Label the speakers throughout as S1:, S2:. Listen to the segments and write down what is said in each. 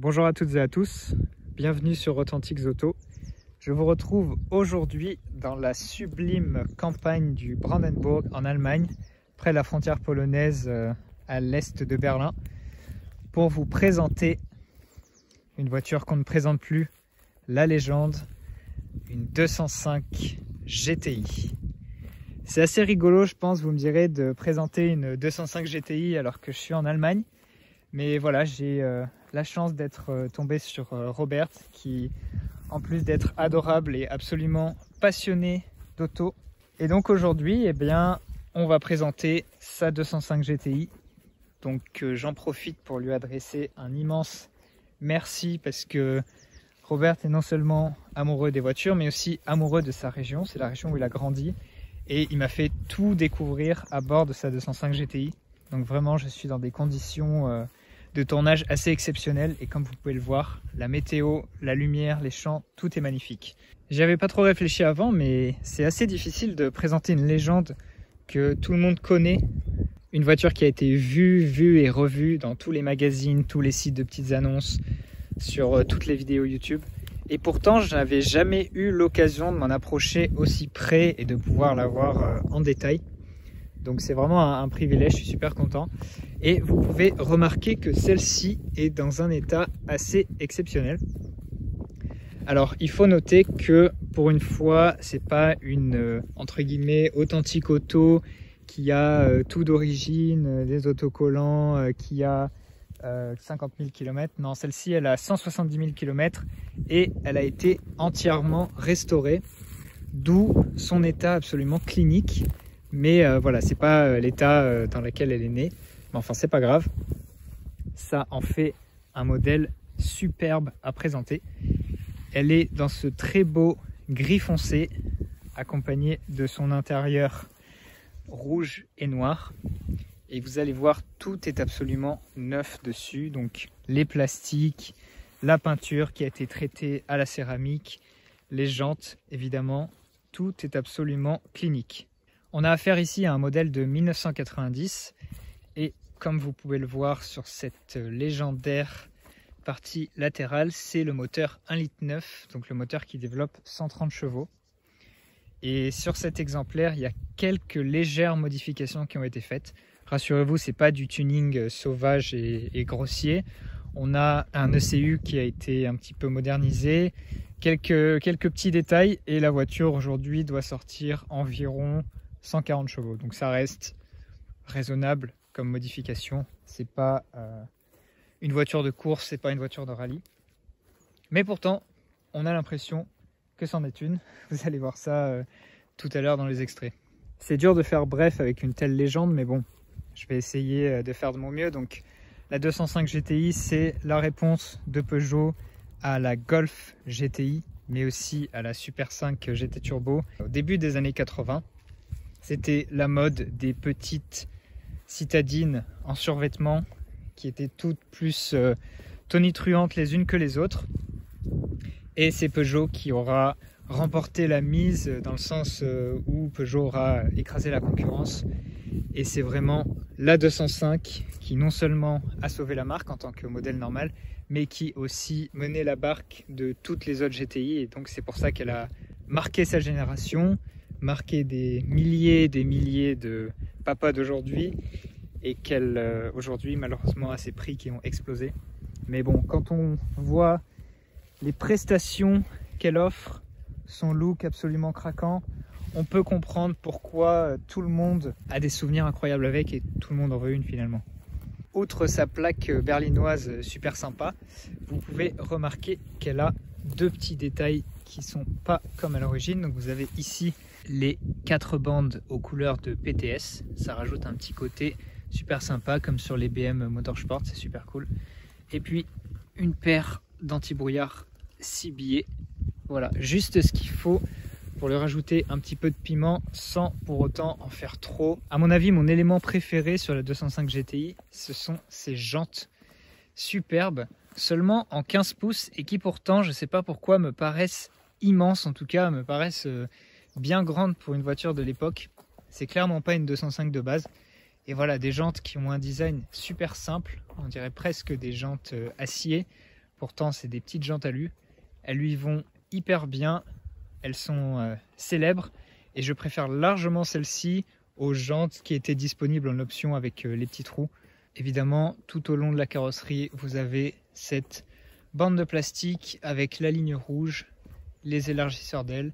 S1: Bonjour à toutes et à tous, bienvenue sur Authentiques Auto. Je vous retrouve aujourd'hui dans la sublime campagne du Brandenburg en Allemagne, près de la frontière polonaise à l'est de Berlin, pour vous présenter une voiture qu'on ne présente plus, la légende, une 205 GTI. C'est assez rigolo, je pense, vous me direz, de présenter une 205 GTI alors que je suis en Allemagne. Mais voilà, j'ai la chance d'être tombé sur Robert qui, en plus d'être adorable, est absolument passionné d'auto. Et donc aujourd'hui, eh bien, on va présenter sa 205 GTI. Donc j'en profite pour lui adresser un immense merci parce que Robert est non seulement amoureux des voitures, mais aussi amoureux de sa région. C'est la région où il a grandi. Et il m'a fait tout découvrir à bord de sa 205 GTI. Donc vraiment, je suis dans des conditions de tournage assez exceptionnelles. Et comme vous pouvez le voir, la météo, la lumière, les champs, tout est magnifique. J'y avais pas trop réfléchi avant, mais c'est assez difficile de présenter une légende que tout le monde connaît. Une voiture qui a été vue et revue dans tous les magazines, tous les sites de petites annonces, sur toutes les vidéos YouTube. Et pourtant, je n'avais jamais eu l'occasion de m'en approcher aussi près et de pouvoir la voir en détail. Donc c'est vraiment un privilège, je suis super content. Et vous pouvez remarquer que celle-ci est dans un état assez exceptionnel. Alors il faut noter que pour une fois, c'est pas une entre guillemets authentique auto qui a tout d'origine, des autocollants, qui a 50 000 km. Non, celle-ci, elle a 170 000 km et elle a été entièrement restaurée, d'où son état absolument clinique. Mais voilà, c'est pas l'état dans lequel elle est née. Mais enfin, c'est pas grave. Ça en fait un modèle superbe à présenter. Elle est dans ce très beau gris foncé, accompagné de son intérieur rouge et noir. Et vous allez voir, tout est absolument neuf dessus. Donc les plastiques, la peinture qui a été traitée à la céramique, les jantes évidemment, tout est absolument clinique. On a affaire ici à un modèle de 1990 et comme vous pouvez le voir sur cette légendaire partie latérale, c'est le moteur 1,9 litre, donc le moteur qui développe 130 chevaux. Et sur cet exemplaire, il y a quelques légères modifications qui ont été faites. Rassurez-vous, c'est pas du tuning sauvage et grossier. On a un ECU qui a été un petit peu modernisé, quelques petits détails et la voiture aujourd'hui doit sortir environ 140 chevaux. Donc ça reste raisonnable comme modification. C'est pas une voiture de course, c'est pas une voiture de rallye. Mais pourtant, on a l'impression que c'en est une. Vous allez voir ça tout à l'heure dans les extraits. C'est dur de faire bref avec une telle légende, mais bon. Je vais essayer de faire de mon mieux. Donc, la 205 GTI, c'est la réponse de Peugeot à la Golf GTI, mais aussi à la Super 5 GT Turbo. Au début des années 80, c'était la mode des petites citadines en survêtement qui étaient toutes plus tonitruantes les unes que les autres. Et c'est Peugeot qui aura remporté la mise dans le sens où Peugeot aura écrasé la concurrence. Et c'est vraiment la 205 qui non seulement a sauvé la marque en tant que modèle normal, mais qui aussi menait la barque de toutes les autres GTI. Et donc c'est pour ça qu'elle a marqué sa génération, marqué des milliers de papas d'aujourd'hui, et qu'elle aujourd'hui malheureusement a ses prix qui ont explosé. Mais bon, quand on voit les prestations qu'elle offre, son look absolument craquant, on peut comprendre pourquoi tout le monde a des souvenirs incroyables avec et tout le monde en veut une finalement. Outre sa plaque berlinoise super sympa, vous pouvez remarquer qu'elle a deux petits détails qui sont pas comme à l'origine. Donc vous avez ici les 4 bandes aux couleurs de PTS, ça rajoute un petit côté super sympa comme sur les BM Motorsport, c'est super cool. Et puis une paire d'anti-brouillard cibillés, voilà, juste ce qu'il faut pour lui rajouter un petit peu de piment sans pour autant en faire trop. À mon avis, mon élément préféré sur la 205 GTI, ce sont ces jantes superbes, seulement en 15 pouces et qui pourtant, je ne sais pas pourquoi, me paraissent immenses, en tout cas me paraissent bien grandes pour une voiture de l'époque. C'est clairement pas une 205 de base. Et voilà, des jantes qui ont un design super simple, on dirait presque des jantes acier, Pourtant, c'est des petites jantes alu. Elles lui vont hyper bien. Elles sont célèbres. Et je préfère largement celles-ci aux jantes qui étaient disponibles en option avec les petits trous. Évidemment, tout au long de la carrosserie, vous avez cette bande de plastique avec la ligne rouge, les élargisseurs d'ailes.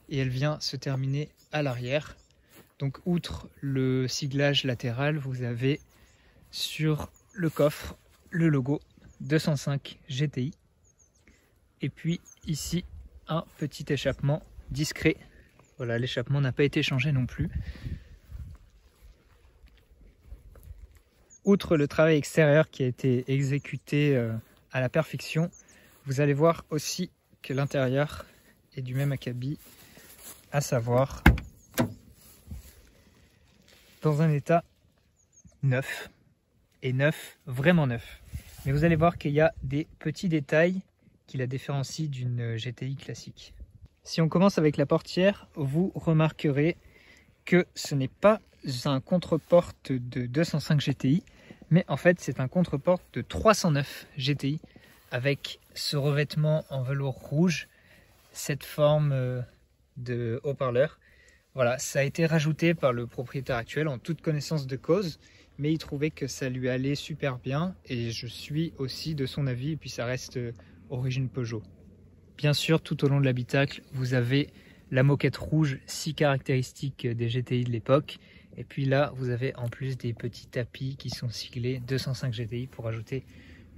S1: Et elle vient se terminer à l'arrière. Donc, outre le siglage latéral, vous avez sur le coffre le logo 205 GTI. Et puis ici, un petit échappement discret. Voilà, l'échappement n'a pas été changé non plus. Outre le travail extérieur qui a été exécuté à la perfection, vous allez voir aussi que l'intérieur est du même acabit, à savoir dans un état neuf, et neuf, vraiment neuf. Mais vous allez voir qu'il y a des petits détails qui la différencient d'une GTI classique. Si on commence avec la portière, vous remarquerez que ce n'est pas un contre-porte de 205 GTI, mais en fait c'est un contre-porte de 309 GTI avec ce revêtement en velours rouge, cette forme de haut-parleur. Voilà, ça a été rajouté par le propriétaire actuel en toute connaissance de cause, mais il trouvait que ça lui allait super bien et je suis aussi de son avis, et puis ça reste origine Peugeot. Bien sûr, tout au long de l'habitacle, vous avez la moquette rouge si caractéristique des GTI de l'époque. Et puis là, vous avez en plus des petits tapis qui sont siglés 205 GTI pour ajouter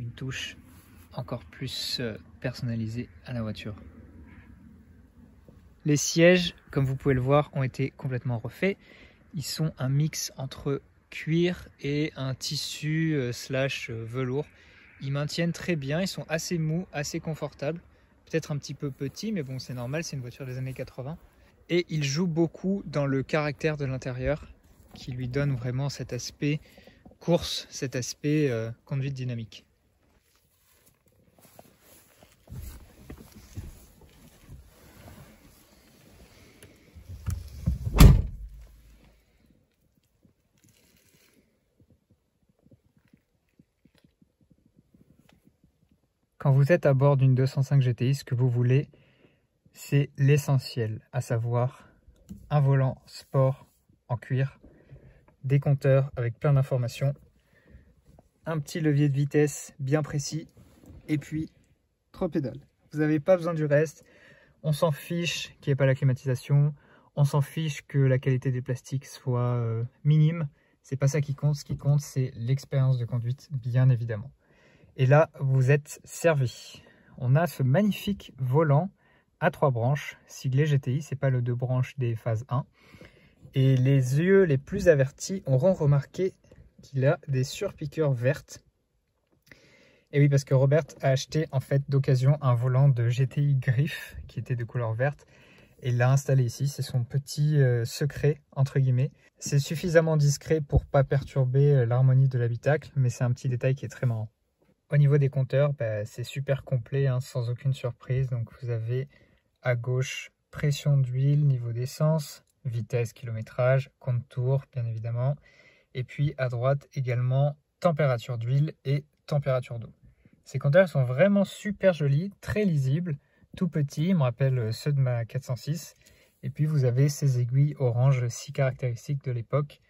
S1: une touche encore plus personnalisée à la voiture. Les sièges, comme vous pouvez le voir, ont été complètement refaits. Ils sont un mix entre cuir et un tissu slash velours. Ils maintiennent très bien, ils sont assez mous, assez confortables. Peut-être un petit peu petits, mais bon, c'est normal, c'est une voiture des années 80. Et ils jouent beaucoup dans le caractère de l'intérieur, qui lui donne vraiment cet aspect course, cet aspect conduite dynamique. Quand vous êtes à bord d'une 205 GTI, ce que vous voulez, c'est l'essentiel, à savoir un volant sport en cuir, des compteurs avec plein d'informations, un petit levier de vitesse bien précis, et puis 3 pédales. Vous n'avez pas besoin du reste, on s'en fiche qu'il n'y ait pas la climatisation, on s'en fiche que la qualité des plastiques soit minime, c'est pas ça qui compte, ce qui compte c'est l'expérience de conduite, bien évidemment. Et là, vous êtes servi. On a ce magnifique volant à 3 branches, siglé GTI, c'est pas le 2 branches des phases 1. Et les yeux les plus avertis auront remarqué qu'il a des surpiqûres vertes. Et oui, parce que Robert a acheté en fait d'occasion un volant de GTI Griff qui était de couleur verte et l'a installé ici. C'est son petit secret entre guillemets. C'est suffisamment discret pour pas perturber l'harmonie de l'habitacle, mais c'est un petit détail qui est très marrant. Au niveau des compteurs, c'est super complet, hein, sans aucune surprise. Donc vous avez à gauche pression d'huile, niveau d'essence, vitesse, kilométrage, compte tour bien évidemment. Et puis à droite également température d'huile et température d'eau. Ces compteurs sont vraiment super jolis, très lisibles, tout petits, ils me rappellent ceux de ma 406. Et puis vous avez ces aiguilles orange si caractéristiques de l'époque.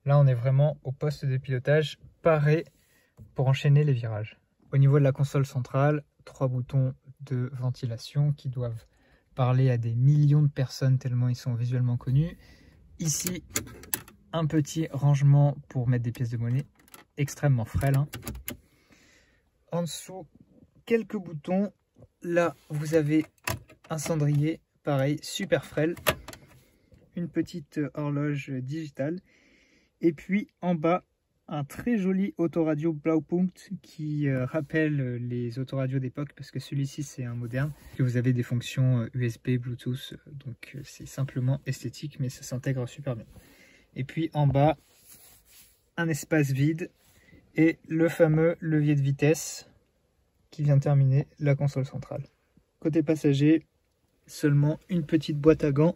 S1: Là on est vraiment au poste de pilotage paré pour enchaîner les virages. Au niveau de la console centrale, 3 boutons de ventilation qui doivent parler à des millions de personnes tellement ils sont visuellement connus. Ici, un petit rangement pour mettre des pièces de monnaie, extrêmement frêle. Hein. En dessous, quelques boutons. Là, vous avez un cendrier, pareil, super frêle. Une petite horloge digitale. Et puis en bas, un très joli autoradio Blaupunkt qui rappelle les autoradios d'époque parce que celui-ci c'est un moderne. Et vous avez des fonctions USB, Bluetooth, donc c'est simplement esthétique mais ça s'intègre super bien. Et puis en bas, un espace vide et le fameux levier de vitesse qui vient terminer la console centrale. Côté passager, seulement une petite boîte à gants.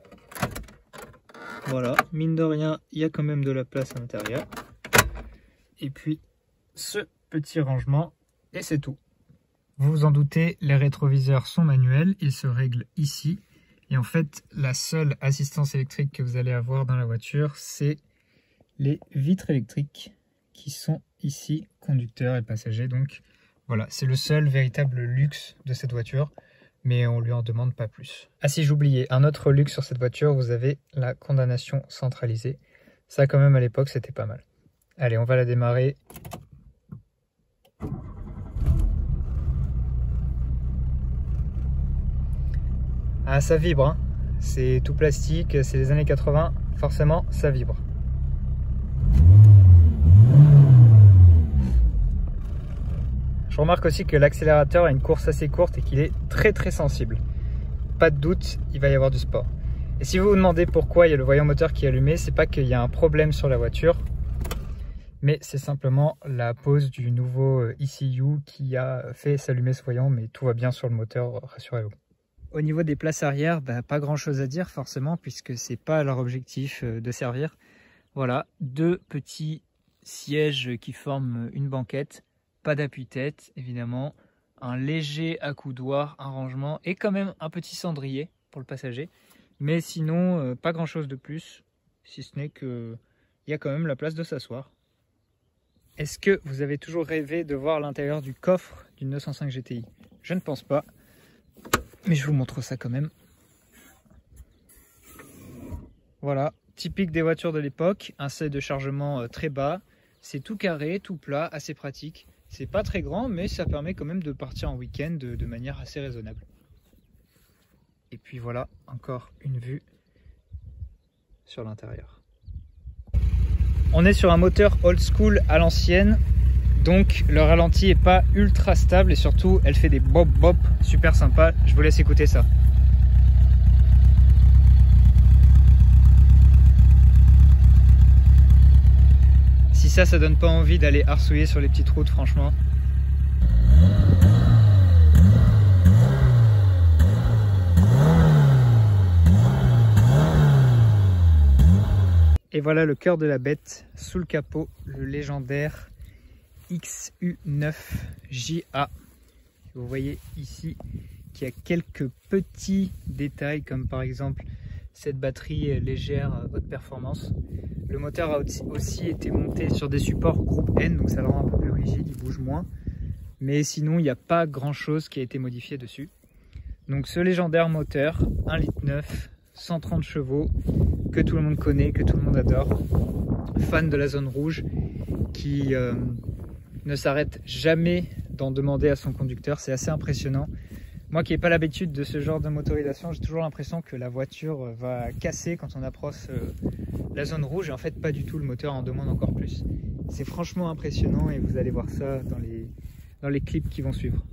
S1: Voilà, mine de rien, il y a quand même de la place à l'intérieur. Et puis ce petit rangement et c'est tout. Vous vous en doutez, les rétroviseurs sont manuels, ils se règlent ici. Et en fait, la seule assistance électrique que vous allez avoir dans la voiture, c'est les vitres électriques qui sont ici, conducteurs et passagers. Donc voilà, c'est le seul véritable luxe de cette voiture, mais on lui en demande pas plus. Ah si, j'oubliais, un autre luxe sur cette voiture, vous avez la condamnation centralisée. Ça quand même à l'époque, c'était pas mal. Allez, on va la démarrer. Ah, ça vibre, hein. C'est tout plastique, c'est les années 80, forcément ça vibre. Je remarque aussi que l'accélérateur a une course assez courte et qu'il est très sensible. Pas de doute, il va y avoir du sport. Et si vous vous demandez pourquoi il y a le voyant moteur qui est allumé, c'est pas qu'il y a un problème sur la voiture, mais c'est simplement la pose du nouveau ECU qui a fait s'allumer ce voyant, mais tout va bien sur le moteur, rassurez-vous. Au niveau des places arrière, pas grand chose à dire forcément, puisque c'est pas leur objectif de servir. Voilà, deux petits sièges qui forment une banquette, pas d'appui-tête évidemment, un léger accoudoir, un rangement et quand même un petit cendrier pour le passager. Mais sinon, pas grand chose de plus, si ce n'est qu'il y a quand même la place de s'asseoir. Est-ce que vous avez toujours rêvé de voir l'intérieur du coffre d'une 905 GTI? Je ne pense pas. Mais je vous montre ça quand même. Voilà, typique des voitures de l'époque, un seuil de chargement très bas. C'est tout carré, tout plat, assez pratique. C'est pas très grand, mais ça permet quand même de partir en week-end de manière assez raisonnable. Et puis voilà, encore une vue sur l'intérieur. On est sur un moteur old school à l'ancienne. Donc le ralenti est pas ultra stable et surtout elle fait des bop bop super sympa. Je vous laisse écouter ça. Si ça donne pas envie d'aller arsouiller sur les petites routes, franchement. Et voilà le cœur de la bête sous le capot, le légendaire XU9JA. Vous voyez ici qu'il y a quelques petits détails comme par exemple cette batterie légère haute performance. Le moteur a aussi été monté sur des supports groupe N, donc ça le rend un peu plus rigide, il bouge moins. Mais sinon il n'y a pas grand chose qui a été modifié dessus. Donc ce légendaire moteur 1,9 litre, 130 chevaux, que tout le monde connaît, que tout le monde adore. Fan de la zone rouge qui ne s'arrête jamais d'en demander à son conducteur, c'est assez impressionnant. Moi qui n'ai pas l'habitude de ce genre de motorisation, j'ai toujours l'impression que la voiture va casser quand on approche la zone rouge, et en fait pas du tout, le moteur en demande encore plus. C'est franchement impressionnant et vous allez voir ça dans les clips qui vont suivre.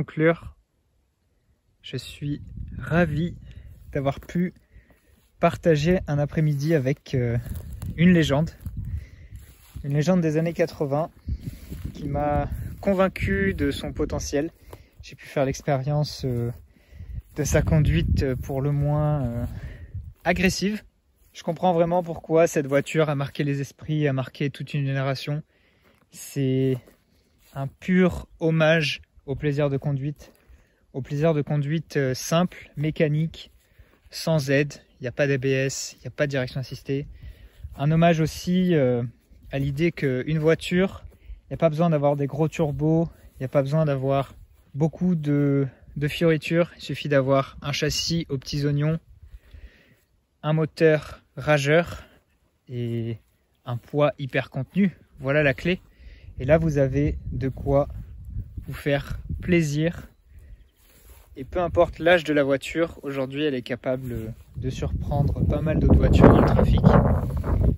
S1: conclure, je suis ravi d'avoir pu partager un après-midi avec une légende des années 80 qui m'a convaincu de son potentiel. J'ai pu faire l'expérience de sa conduite pour le moins agressive. Je comprends vraiment pourquoi cette voiture a marqué les esprits, a marqué toute une génération. C'est un pur hommage au plaisir de conduite simple, mécanique, sans aide. Il n'y a pas d'ABS, il n'y a pas de direction assistée. Un hommage aussi à l'idée qu'une voiture, il n'y a pas besoin d'avoir des gros turbos, il n'y a pas besoin d'avoir beaucoup de fioritures. Il suffit d'avoir un châssis aux petits oignons, un moteur rageur et un poids hyper contenu. Voilà la clé. Et là, vous avez de quoi vous faire plaisir. Et peu importe l'âge de la voiture, aujourd'hui, elle est capable de surprendre pas mal d'autres voitures dans le trafic.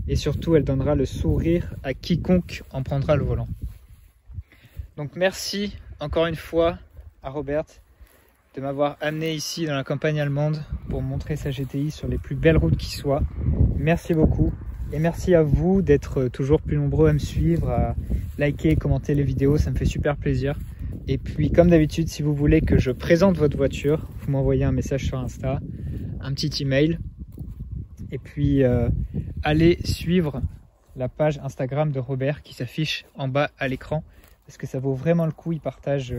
S1: Et surtout, elle donnera le sourire à quiconque en prendra le volant. Donc merci encore une fois à Robert de m'avoir amené ici dans la campagne allemande pour montrer sa GTI sur les plus belles routes qui soient. Merci beaucoup et merci à vous d'être toujours plus nombreux à me suivre, à liker et commenter les vidéos, ça me fait super plaisir. Et puis comme d'habitude, si vous voulez que je présente votre voiture, vous m'envoyez un message sur Insta, un petit email. Et puis allez suivre la page Instagram de Robert qui s'affiche en bas à l'écran parce que ça vaut vraiment le coup. Il partage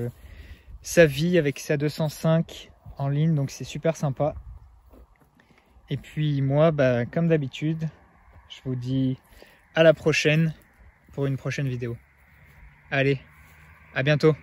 S1: sa vie avec sa 205 en ligne, donc c'est super sympa. Et puis moi, comme d'habitude, je vous dis à la prochaine pour une prochaine vidéo. Allez, à bientôt.